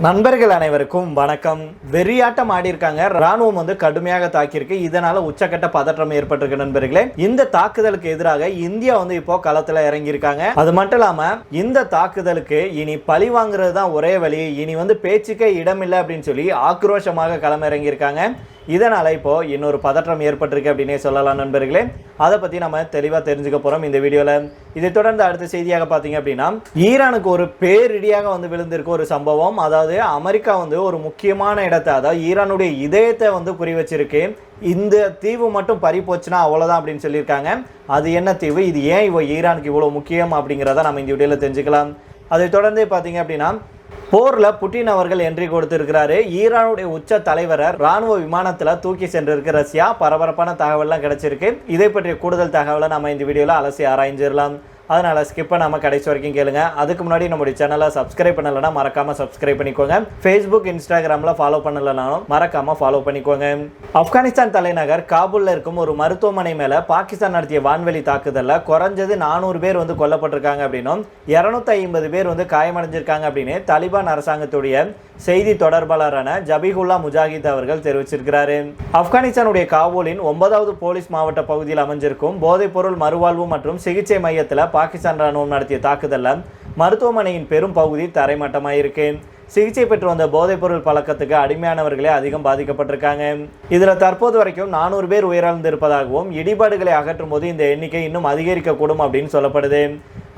நண்பர்கள் அனைவருக்கும் வணக்கம். வெறியாட்டம் ஆடி இருக்காங்க. ராணுவம் கடுமையாக தாக்கியிருக்கு. இதனால உச்சக்கட்ட பதற்றம் ஏற்பட்டிருக்கு நண்பர்களே. இந்த தாக்குதலுக்கு எதிராக இந்தியா இப்போ களத்துல இறங்கி இருக்காங்க. அது மட்டும் இல்லாம இந்த தாக்குதலுக்கு இனி பழி வாங்குறது தான் ஒரே வழி, இனி பேச்சுக்கே இடமில்லை அப்படின்னு சொல்லி ஆக்ரோஷமாக களமிறங்கி இருக்காங்க. இதனால இப்போ இன்னொரு பதற்றம் ஏற்பட்டிருக்கு அப்படின்னே சொல்லலாம் நண்பர்களே. அதை பத்தி நம்ம தெளிவா தெரிஞ்சுக்க போறோம் இந்த வீடியோல. இதை தொடர்ந்து அடுத்த செய்தியாக பாத்தீங்க அப்படின்னா, ஈரானுக்கு ஒரு பேரிடியாக விழுந்திருக்கு ஒரு சம்பவம். அதாவது அமெரிக்கா ஒரு முக்கியமான இடத்தை, அதாவது ஈரானுடைய இதயத்தை குறி வச்சிருக்கு. இந்த தீவு மட்டும் பறி போச்சுன்னா அவ்வளவுதான் அப்படின்னு சொல்லியிருக்காங்க. அது என்ன தீவு, இது ஏன் ஈரானுக்கு இவ்வளவு முக்கியம் அப்படிங்கிறத நம்ம இந்த வீடியோல தெரிஞ்சுக்கலாம். அதை தொடர்ந்து பாத்தீங்க அப்படின்னா, போர்ல புட்டின் அவர்கள் என்ட்ரி கொடுத்திருக்கிறாரு. ஈரானுடைய உச்ச தலைவரை ராணுவ விமானத்துல தூக்கி சென்றிருக்கு ரஷ்யா. பரபரப்பான தகவல்லாம் கிடைச்சிருக்கு. இதை பற்றிய கூடுதல் தகவலை நம்ம இந்த வீடியோல அலசி ஆராய்ஞ்சிடலாம். அதனால ஸ்கிப் பண்ணாம கடைசி வரைக்கும் கேளுங்க. அதுக்கு முன்னாடி நம்முடைய சேனலை சப்ஸ்கிரைப் பண்ணலன்னா மறக்காம சப்ஸ்கிரைப் பண்ணிக்கோங்க. ஃபேஸ்புக் இன்ஸ்டாகிராம்ல ஃபாலோ பண்ணலனாலும் மறக்காம ஃபாலோ பண்ணிக்கோங்க. ஆப்கானிஸ்தான் தலைநகர் காபூல்ல இருக்கும் ஒரு மருத்துவமனை மேல பாகிஸ்தான் நடத்திய வான்வெளி தாக்குதல்ல குறைஞ்சது 400 பேர் கொல்லப்பட்டிருக்காங்க அப்படின்னும் 250 பேர் காயமடைஞ்சிருக்காங்க அப்படின்னு தாலிபான் அரசாங்கத்துடைய செய்தி தொடர்பாளரான ஜபிஹுல்லா முஜாஹித் அவர்கள் தெரிவிச்சிருக்கிறாரு. ஆப்கானிஸ்தானுடைய காபூலின் 9வது போலீஸ் மாவட்ட பகுதியில் அமைஞ்சிருக்கும் போதைப்பொருள் மறுவாழ்வு மற்றும் சிகிச்சை மையத்தில் பாகிஸ்தான் ராணுவம் நடத்திய தாக்குதல்ல மருத்துவமனையின் பெரும் பகுதி தரைமட்டமாயிருக்கு. சிகிச்சை பெற்று வந்த போதைப்பொருள் பழக்கத்துக்கு அடிமையானவர்களே அதிகம் பாதிக்கப்பட்டிருக்காங்க. இதுல தற்போது வரைக்கும் 400 பேர் உயிரிழந்திருப்பதாகவும் இடிபாடுகளை அகற்றும் போது இந்த எண்ணிக்கை இன்னும் அதிகரிக்கக்கூடும் அப்படின்னு சொல்லப்படுது.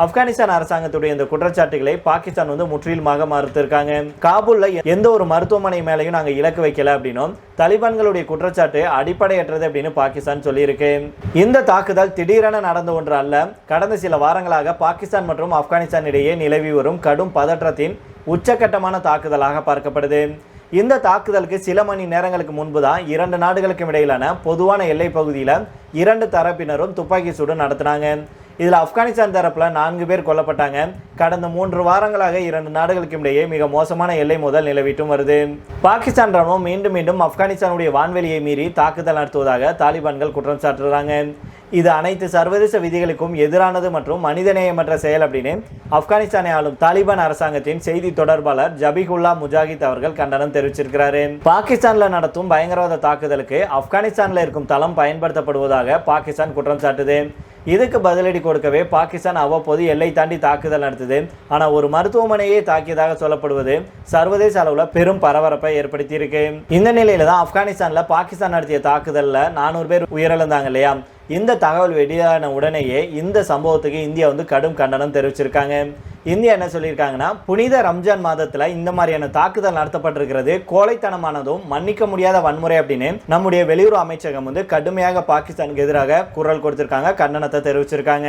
ஆப்கானிஸ்தான் அரசாங்கத்துடைய இந்த குற்றச்சாட்டுகளை பாகிஸ்தான் முற்றிலுமாக மறுத்திருக்காங்க. காபூல்ல எந்த ஒரு மருத்துவமனை மேலையும் நாங்க இலக்கு வைக்கல அப்படின்னும் தாலிபான்களுடைய குற்றச்சாட்டு அடிப்படையற்றது அப்படின்னு பாகிஸ்தான் சொல்லியிருக்கு. இந்த தாக்குதல் திடீரென நடந்த ஒன்று அல்ல. கடந்த சில வாரங்களாக பாகிஸ்தான் மற்றும் ஆப்கானிஸ்தான் இடையே நிலவி வரும் கடும் பதற்றத்தின் உச்சகட்டமான தாக்குதலாக பார்க்கப்படுது. இந்த தாக்குதலுக்கு சில மணி நேரங்களுக்கு முன்பு தான் இரண்டு நாடுகளுக்கும் இடையிலான பொதுவான எல்லை பகுதியில் இரண்டு தரப்பினரும் துப்பாக்கி சூடு நடத்தினாங்க. இதில் ஆப்கானிஸ்தான் தரப்புல 4 பேர் கொல்லப்பட்டாங்க. கடந்த 3 வாரங்களாக இரண்டு நாடுகளுக்கும் இடையே மிக மோசமான எல்லை மோதல் நிலவிட்டும் வருது. பாகிஸ்தான் ராணுவம் மீண்டும் மீண்டும் ஆப்கானிஸ்தானுடைய வான்வெளியை மீறி தாக்குதல் நடத்துவதாக தாலிபான்கள் குற்றம் சாட்டுறாங்க. இது அனைத்து சர்வதேச விதிகளுக்கும் எதிரானது மற்றும் மனிதநேயமற்ற செயல் அப்படின்னு ஆப்கானிஸ்தானை ஆளும் தாலிபான் அரசாங்கத்தின் செய்தி தொடர்பாளர் ஜபிஹுல்லா முஜாஹித் அவர்கள் கண்டனம் தெரிவிச்சிருக்கிறாரு. பாகிஸ்தான்ல நடத்தும் பயங்கரவாத தாக்குதலுக்கு ஆப்கானிஸ்தான்ல இருக்கும் தளம் பயன்படுத்தப்படுவதாக பாகிஸ்தான் குற்றம் சாட்டுது. இதுக்கு பதிலடி கொடுக்கவே பாகிஸ்தான் அவ்வப்போது எல்லை தாண்டி தாக்குதல் நடத்துது. ஆனால் ஒரு மருத்துவமனையே தாக்கியதாக சொல்லப்படுவது சர்வதேச அளவில் பெரும் பரபரப்பை ஏற்படுத்தி இருக்கு. இந்த நிலையில தான் ஆப்கானிஸ்தான்ல பாகிஸ்தான் நடத்திய தாக்குதல்ல 400 பேர் உயிரிழந்தாங்க இல்லையா. இந்த தகவல் வெளியான உடனேயே இந்த சம்பவத்துக்கு இந்தியா கடும் கண்டனம் தெரிவிச்சிருக்காங்க. இந்தியா என்ன சொல்லியிருக்காங்கன்னா, புனித ரம்ஜான் மாதத்துல இந்த மாதிரியான தாக்குதல் நடத்தப்பட்டிருக்கிறது கோழைத்தனமானதும் மன்னிக்க முடியாத வன்முறை அப்படின்னு நம்முடைய வெளியுறவு அமைச்சகம் கடுமையாக பாகிஸ்தானுக்கு எதிராக குரல் கொடுத்திருக்காங்க, கண்டனத்தை தெரிவிச்சிருக்காங்க.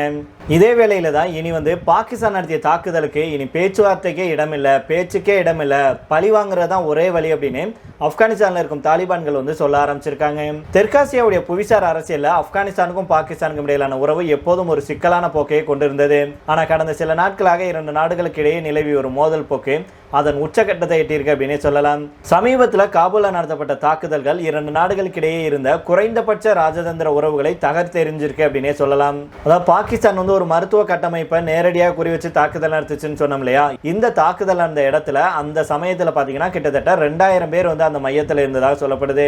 இதே வேளையில தான் இனி பாகிஸ்தான் நடத்திய தாக்குதலுக்கு இனி பேச்சுவார்த்தைக்கே இடமில்லை, பேச்சுக்கே இடமில்லை, பழி வாங்குறதுதான் ஒரே வழி அப்படின்னு ஆப்கானிஸ்தான்ல இருக்கும் தாலிபான்கள் சொல்ல ஆரம்பிச்சிருக்காங்க. தெற்காசியாவுடைய புவிசார் அரசியல்ல ஆப்கானிஸ்தானுக்கும் பாகிஸ்தானுக்கும் இடையிலான உறவு எப்போதும் ஒரு சிக்கலான போக்கையை கொண்டிருந்தது. ஆனா கடந்த சில நாட்களாக இரண்டு நாடுகளுக்கு இடையே நிலவி ஒரு மோதல் போக்கு அதன் உச்சகட்டத்தை எட்டியிருக்கு அப்படின்னு சொல்லலாம். சமீபத்தில் காபூல்ல நடத்தப்பட்ட தாக்குதல்கள் இரண்டு நாடுகளுக்கு இடையே இருந்த குறைந்தபட்ச ராஜதந்திர உறவுகளை தகர்த்தெறிஞ்சிருக்கு அப்படின்னே சொல்லலாம். அதாவது பாகிஸ்தான் ஒரு மருத்துவ கட்டமைப்பை நேரடியாக குறி வச்சு தாக்குதல் நடத்துச்சுன்னு சொன்னோம் இல்லையா. இந்த தாக்குதல் அந்த இடத்துல அந்த சமயத்தில் பார்த்தீங்கன்னா கிட்டத்தட்ட 2000 பேர் அந்த மையத்தில் இருந்ததாக சொல்லப்படுது.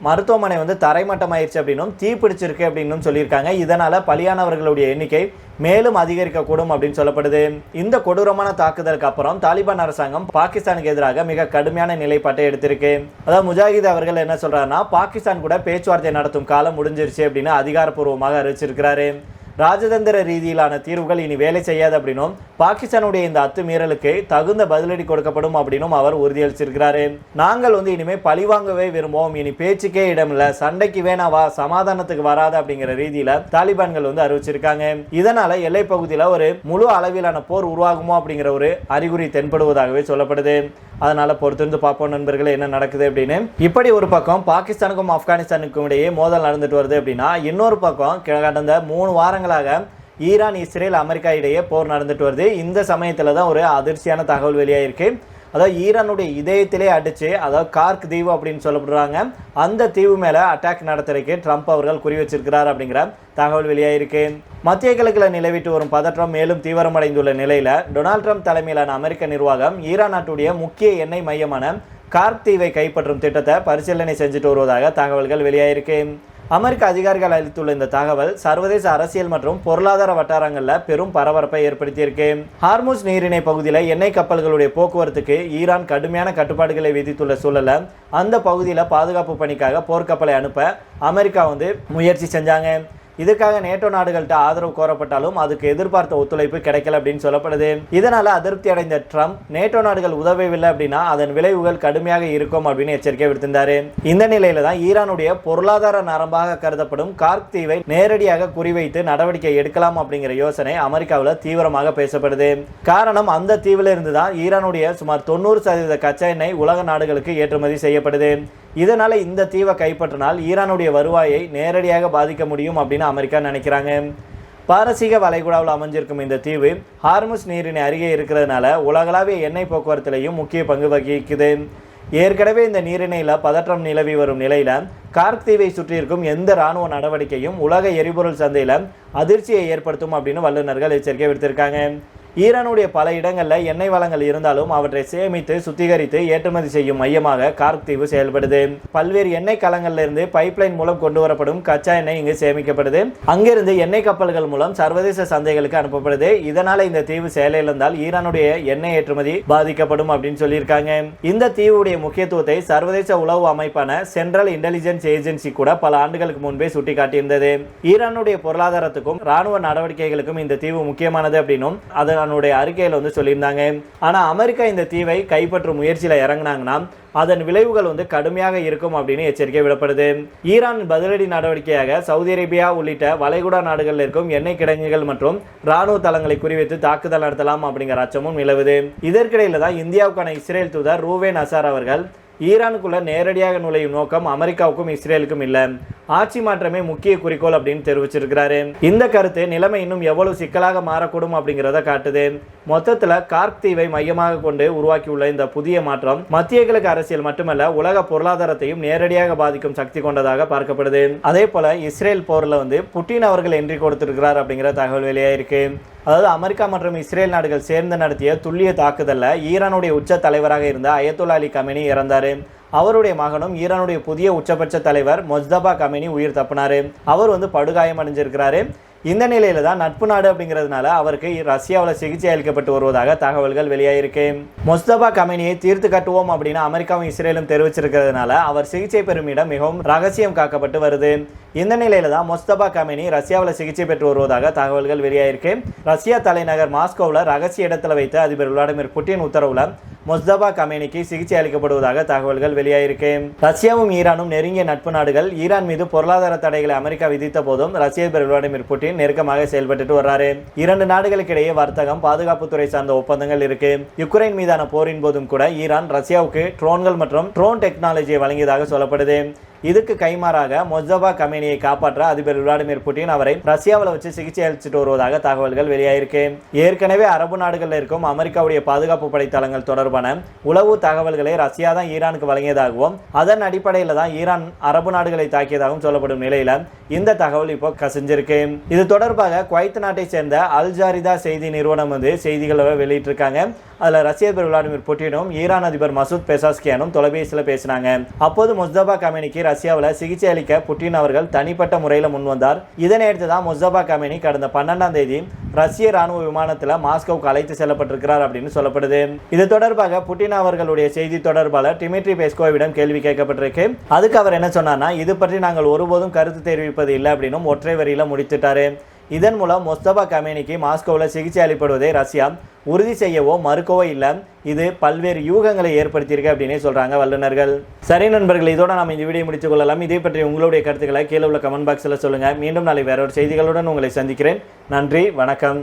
மருத்துவமனை தரைமட்டம் ஆயிடுச்சு அப்படின்னும் தீப்பிடிச்சிருக்கு அப்படின்னு சொல்லியிருக்காங்க. இதனால பலியானவர்களுடைய எண்ணிக்கை மேலும் அதிகரிக்கக்கூடும் அப்படின்னு சொல்லப்படுது. இந்த கொடூரமான தாக்குதலுக்கு அப்புறம் தாலிபான் அரசாங்கம் பாகிஸ்தானுக்கு எதிராக மிக கடுமையான நிலைப்பாட்டை எடுத்திருக்கு. அதாவது முஜாஹித் அவர்கள் என்ன சொல்றாருன்னா, பாகிஸ்தான் கூட பேச்சுவார்த்தை நடத்தும் காலம் முடிஞ்சிருச்சு அப்படின்னு அதிகாரப்பூர்வமாக அறிவிச்சிருக்கிறாரு. ராஜதந்திர ரீதியிலான தீர்வுகள் இனி வேலை செய்யாது அப்படின்னும் பாகிஸ்தானுடைய இந்த அத்துமீறலுக்கு தகுந்த பதிலடி கொடுக்கப்படும் அப்படின்னும் அவர் உறுதியளிச்சிருக்கிறாரு. நாங்கள் இனிமே பழிவாங்கவே விரும்புவோம், இனி பேச்சுக்கே இடமில்ல, சண்டைக்கு வேணாவா, சமாதானத்துக்கு வராது அப்படிங்கிற ரீதியில தாலிபான்கள் அறிவிச்சிருக்காங்க. இதனால எல்லை பகுதியில் ஒரு முழு அளவிலான போர் உருவாகுமோ அப்படிங்கிற ஒரு அறிகுறி தென்படுவதாகவே சொல்லப்படுது. அதனால பொறுத்திருந்து பார்ப்போம் நண்பர்களே என்ன நடக்குது அப்படின்னு. இப்படி ஒரு பக்கம் பாகிஸ்தானுக்கும் ஆப்கானிஸ்தானுக்கும் இடையே மோதல் நடந்துட்டு வருது அப்படின்னா, இன்னொரு பக்கம் கடந்த 3 வாரங்களாக ஈரான், இஸ்ரேல், அமெரிக்கா இடையே போர் நடந்துட்டு வருது. இந்த சமயத்துல தான் ஒரு அதிர்ச்சியான தகவல் வெளியாயிருக்கு. அதாவது ஈரானுடைய இதயத்திலே அடிச்சு, அதாவது கார்க் தீவு அப்படின்னு சொல்லப்படுறாங்க, அந்த தீவு மேல அட்டாக் நடத்துறதுக்கு ட்ரம்ப் அவர்கள் குறி வச்சிருக்கிறார் அப்படிங்கிற தகவல் வெளியாயிருக்கு. மத்திய கிழக்கில் நிலவிட்டு வரும் பதற்றம் மேலும் தீவிரமடைந்துள்ள நிலையில டொனால்ட் ட்ரம்ப் தலைமையிலான அமெரிக்க நிர்வாகம் ஈரான் நாட்டுடைய முக்கிய எண்ணெய் மையமான கார்க் தீவை கைப்பற்றும் திட்டத்தை பரிசீலனை செஞ்சுட்டு வருவதாக தகவல்கள் வெளியாயிருக்கு. அமெரிக்க அதிகாரிகள் அளித்துள்ள இந்த தகவல் சர்வதேச அரசியல் மற்றும் பொருளாதார வட்டாரங்களில் பெரும் பரபரப்பை ஏற்படுத்தியிருக்கு. ஹார்முஸ் நீரிணை பகுதியில் எண்ணெய் கப்பல்களுடைய போக்குவரத்துக்கு ஈரான் கடுமையான கட்டுப்பாடுகளை விதித்துள்ள சூழல அந்த பகுதியில் பாதுகாப்பு பணிக்காக போர்க்கப்பலை அனுப்ப அமெரிக்கா முயற்சி செஞ்சாங்க. இதுக்காக நேட்டோ நாடுகள்கிட்ட ஆதரவு கோரப்பட்டாலும் அதுக்கு எதிர்பார்த்த ஒத்துழைப்பு கிடைக்கல அப்படின்னு சொல்லப்படுது. இதனால அதிருப்தி அடைந்த ட்ரம்ப் நேட்டோ நாடுகள் உதவவில்லை அப்படின்னா அதன் விளைவுகள் கடுமையாக இருக்கும் அப்படின்னு எச்சரிக்கை விடுத்திருந்தாரு. இந்த நிலையில தான் ஈரானுடைய பொருளாதார நரம்பாக கருதப்படும் கார்க் தீவை நேரடியாக குறிவைத்து நடவடிக்கை எடுக்கலாம் அப்படிங்கிற யோசனை அமெரிக்காவில் தீவிரமாக பேசப்படுது. காரணம், அந்த தீவில இருந்து தான் ஈரானுடைய சுமார் 90% கச்சா எண்ணெய் உலக நாடுகளுக்கு ஏற்றுமதி செய்யப்படுது. இதனால இந்த தீவை கைப்பற்றினால் ஈரானுடைய வருவாயை நேரடியாக பாதிக்க முடியும் அப்படின்னு அமெரிக்கா நினைக்கிறாங்க. பாரசீக வளைகுடாவில் அமைஞ்சிருக்கும் இந்த தீவு ஹார்முஸ் நீரின் அருகே இருக்கிறதுனால உலகளாவிய எண்ணெய் போக்குவரத்திலையும் முக்கிய பங்கு வகிக்குது. ஏற்கனவே இந்த நீரிணையில் பதற்றம் நிலவி வரும் நிலையில கார்க் தீவை சுற்றியிருக்கும் எந்த இராணுவ நடவடிக்கையும் உலக எரிபொருள் சந்தையில் அதிர்ச்சியை ஏற்படுத்தும் அப்படின்னு வல்லுநர்கள் எச்சரிக்கை விடுத்திருக்காங்க. ஈரானுடைய பல இடங்களில் எண்ணெய் வளங்கள் இருந்தாலும் அவற்றை சேமித்து சுத்திகரித்து ஏற்றுமதி செய்யும் மையமாக கார்க் தீவு செயல்படுது. பல்வேறு எண்ணெய் களங்கள்ல இருந்து பைப்லைன் மூலம் கொண்டு வரப்படும் கச்சா எண்ணெய் இங்கு சேமிக்கப்படுது. அங்கிருந்து எண்ணெய் கப்பல்கள் மூலம் சர்வதேச சந்தைகளுக்கு அனுப்பப்படுது. இதனால இந்த தீவு செயலிழந்தால் ஈரானுடைய எண்ணெய் ஏற்றுமதி பாதிக்கப்படும் அப்படின்னு சொல்லியிருக்காங்க. இந்த தீவுடைய முக்கியத்துவத்தை சர்வதேச உளவு அமைப்பான சென்ட்ரல் இன்டெலிஜென்ஸ் ஏஜென்சி கூட பல ஆண்டுகளுக்கு முன்பே சுட்டிக்காட்டியிருந்தது. ஈரானுடைய பொருளாதாரத்துக்கும் ராணுவ நடவடிக்கைகளுக்கும் இந்த தீவு முக்கியமானது அப்படின்னும் அதனுடைய அறிக்கையில் சொல்லியிருந்தாங்க. ஆனா அமெரிக்கா இந்த தீவை கைப்பற்றும் முயற்சியில இறங்கினாங்கன்னா அதன் விளைவுகள் கடுமையாக இருக்கும் அப்படின்னு எச்சரிக்கை விடப்படுது. ஈரான் பதிலடி நடவடிக்கையாக சவுதி அரேபியா உள்ளிட்ட வளைகுடா நாடுகளில் இருக்கும் எண்ணெய் கிடங்குகள் மற்றும் ராணுவ தளங்களை குறிவைத்து தாக்குதல் நடத்தலாம் அப்படிங்கிற அச்சமும் நிலவுது. இதற்கிடையில தான் இந்தியாவுக்கான இஸ்ரேல் தூதர் ரூவேன் அசார் அவர்கள் ஈரானுக்குள்ள நேரடியாக நுழையும் நோக்கம் அமெரிக்காவுக்கும் இஸ்ரேலுக்கும் இல்லை, ஆட்சி மாற்றமே முக்கிய குறிக்கோள் அப்படின்னு தெரிவிச்சிருக்கிறாரு. இந்த கருத்து நிலைமை இன்னும் எவ்வளவு சிக்கலாக மாறக்கூடும் அப்படிங்கிறத காட்டுது. மொத்தத்தில் கார்க் தீவை மையமாக கொண்டு உருவாக்கியுள்ள இந்த புதிய மாற்றம் மத்திய கிழக்கு அரசியல் மட்டுமல்ல உலக பொருளாதாரத்தையும் நேரடியாக பாதிக்கும் சக்தி கொண்டதாக பார்க்கப்படுது. அதே போல இஸ்ரேல் போர்ல புட்டின் அவர்கள் என்ட்ரி கொடுத்திருக்கிறார் அப்படிங்கிற தகவல் வெளியாயிருக்கு. அதாவது அமெரிக்கா மற்றும் இஸ்ரேல் நாடுகள் சேர்ந்து நடத்திய துல்லிய தாக்குதல்ல ஈரானுடைய உச்ச தலைவராக இருந்த அயத்துல்லா அலி கமேனி இறந்தாரு. அவருடைய மகனும் ஈரானுடைய புதிய உச்சபட்ச தலைவர் மொஜ்தபா கமேனி உயிர் தப்பினாரு. அவர் படுகாயம் அடைஞ்சிருக்கிறாரு. இந்த நிலையில தான் நட்பு நாடு அப்படிங்கிறதுனால அவருக்கு ரஷ்யாவில் சிகிச்சை அளிக்கப்பட்டு வருவதாக தகவல்கள் வெளியாயிருக்கு. மொஸ்தபா கமேனியை தீர்த்து கட்டுவோம் அப்படின்னு அமெரிக்காவும் இஸ்ரேலும் தெரிவிச்சிருக்கிறதுனால அவர் சிகிச்சை பெறும் இடம் மிகவும் ரகசியம் காக்கப்பட்டு வருது. இந்த நிலையில தான் மொஸ்தபா கமேனி ரஷ்யாவில் சிகிச்சை பெற்று வருவதாக தகவல்கள் வெளியாயிருக்கு. ரஷ்யா தலைநகர் மாஸ்கோவில் ரகசிய இடத்துல வைத்து அதிபர் விளாடிமிர் புட்டின் உத்தரவுல மொஸ்தபா கமேனிக்கு சிகிச்சை அளிக்கப்படுவதாக தகவல்கள் வெளியாயிருக்கு. ரஷ்யாவும் ஈரானும் நெருங்கிய நட்பு நாடுகள். ஈரான் மீது பொருளாதார தடைகளை அமெரிக்கா விதித்த போதும் ரஷ்ய அதிபர் விளாடிமிர் புட்டின் நெருக்கமாக செயல்பட்டு வர்றாரு. இரண்டு நாடுகளுக்கு இடையே வர்த்தகம், பாதுகாப்புத்துறை சார்ந்த ஒப்பந்தங்கள் இருக்கு. யுக்ரைன் மீதான போரின் போதும் கூட ஈரான் ரஷ்யாவுக்கு ட்ரோன்கள் மற்றும் ட்ரோன் டெக்னாலஜியை வழங்கியதாக சொல்லப்படுது. இதுக்கு கைமாறாக மொஸ்தபா கமேனியை காப்பாற்ற அதிபர் விளாடிமிர் புட்டின் அவரை ரஷ்யாவில் வச்சு சிகிச்சை அளிச்சுட்டு வருவதாக தகவல்கள் வெளியாயிருக்கு. ஏற்கனவே அரபு நாடுகளில் இருக்கும் அமெரிக்காவுடைய பாதுகாப்பு படை தளங்கள் தொடர்பான உளவு தகவல்களை ரஷ்யா தான் ஈரானுக்கு வழங்கியதாகவும் அதன் அடிப்படையில் தான் ஈரான் அரபு நாடுகளை தாக்கியதாகவும் சொல்லப்படும் நிலையில இந்த தகவல் இப்போ கசிஞ்சிருக்கு. இது தொடர்பாக குவைத் நாட்டை சேர்ந்த அல் ஜாரிதா செய்தி நிறுவனம் செய்திகளை வெளியிட்டிருக்காங்க. அதில் ரஷ்ய அதிபர் விளாடிமிர் புட்டினும் ஈரான் அதிபர் மசூத் பெசாஸ்கியானும் தொலைபேசியில் பேசினாங்க. அப்போது மொஸ்தபா கமேனிக்கு ரஷ்யாவில் சிகிச்சை அளிக்க புட்டின் அவர்கள் தனிப்பட்ட முறையில் முன்வந்தார். இதனையடுத்து தான் மொஸ்தபா கமேனி கடந்த 12ஆம் தேதி ரஷ்ய ராணுவ விமானத்தில் மாஸ்கோவுக்கு அழைத்து செல்லப்பட்டிருக்கிறார் அப்படின்னு சொல்லப்படுது. இது தொடர்பாக புட்டின் அவர்களுடைய செய்தி தொடர்பாளர் டிமிட்ரி பெஸ்கோவிடம் கேள்வி கேட்கப்பட்டிருக்கு. அதுக்கு அவர் என்ன சொன்னார்னா, இது பற்றி நாங்கள் ஒருபோதும் கருத்து தெரிவிப்பது இல்லை அப்படின்னு ஒற்றை வரியில முடித்துட்டாரு. இதன் மூலம் மொஸ்தபா கமேனிக்கு மாஸ்கோவில் சிகிச்சை அளிப்படுவதை ரஷ்யா உறுதி செய்யவோ மறுக்கவோ இல்லை. இது பல்வேறு யூகங்களை ஏற்படுத்தியிருக்கு அப்படின்னு சொல்றாங்க வல்லுநர்கள். சரி நண்பர்கள், இதோட நம்ம இந்த வீடியோ முடித்துக் கொள்ளலாம். இதே பற்றி உங்களுடைய கருத்துக்களை கீழே உள்ள கமெண்ட் பாக்ஸில் சொல்லுங்க. மீண்டும் நாளை வேற ஒரு செய்திகளுடன் உங்களை சந்திக்கிறேன். நன்றி, வணக்கம்.